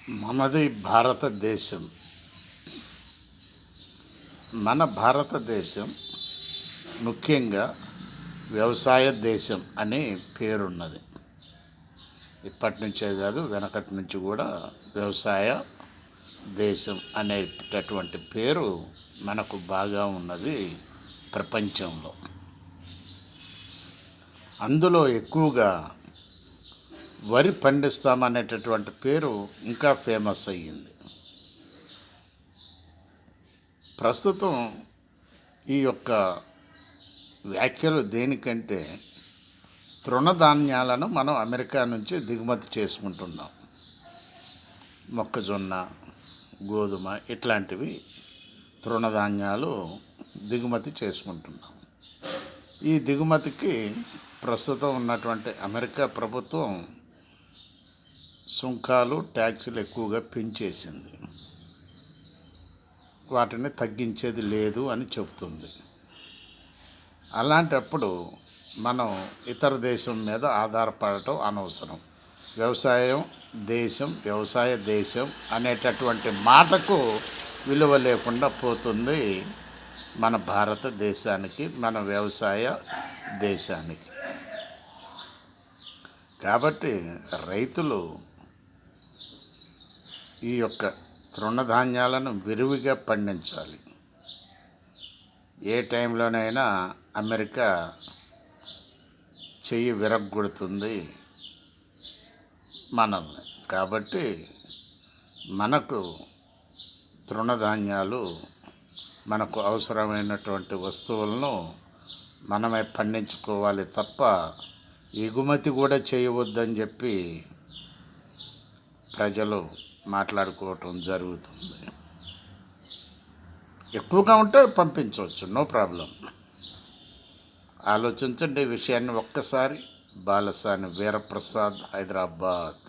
మనది భారతదేశం. మన భారతదేశం ముఖ్యంగా వ్యవసాయ దేశం అనే పేరున్నది. ఇప్పటి నుంచే కాదు, వెనకటి నుంచి కూడా వ్యవసాయ దేశం అనేటటువంటి పేరు మనకు బాగా ఉన్నది ప్రపంచంలో. అందులో ఎక్కువగా వరి పండిస్తామనేటటువంటి పేరు ఇంకా ఫేమస్ అయ్యింది. ప్రస్తుతం ఈ యొక్క వ్యాఖ్యలు దేనికంటే, తృణధాన్యాలను మనం అమెరికా నుంచి దిగుమతి చేసుకుంటున్నాం. మొక్కజొన్న, గోధుమ ఇట్లాంటివి తృణధాన్యాలు దిగుమతి చేసుకుంటున్నాం. ఈ దిగుమతికి ప్రస్తుతం ఉన్నటువంటి అమెరికా ప్రభుత్వం సుంకాలు, ట్యాక్సులు ఎక్కువగా పెంచేసింది. వాటిని తగ్గించేది లేదు అని చెబుతుంది. అలాంటప్పుడు మనం ఇతర దేశం మీద ఆధారపడటం అనవసరం. వ్యవసాయ దేశం అనేటటువంటి మాటకు విలువ లేకుండా పోతుంది మన భారతదేశానికి, మన వ్యవసాయ దేశానికి. కాబట్టి రైతులు ఈ యొక్క తృణధాన్యాలను విరివిగా పండించాలి. ఏ టైంలోనైనా అమెరికా చెయ్యి విరగ్గొడుతుంది మనల్ని. కాబట్టి మనకు తృణధాన్యాలు, మనకు అవసరమైనటువంటి వస్తువులను మనమే పండించుకోవాలి తప్ప ఎగుమతి కూడా చేయవద్దని చెప్పి ప్రజలు మాట్లాడుకోవటం జరుగుతుంది. ఎక్కువగా ఉంటే పంపించవచ్చు, నో ప్రాబ్లం. ఆలోచించండి ఈ విషయాన్ని ఒక్కసారి. బాలసాని వీరప్రసాద్, హైదరాబాద్.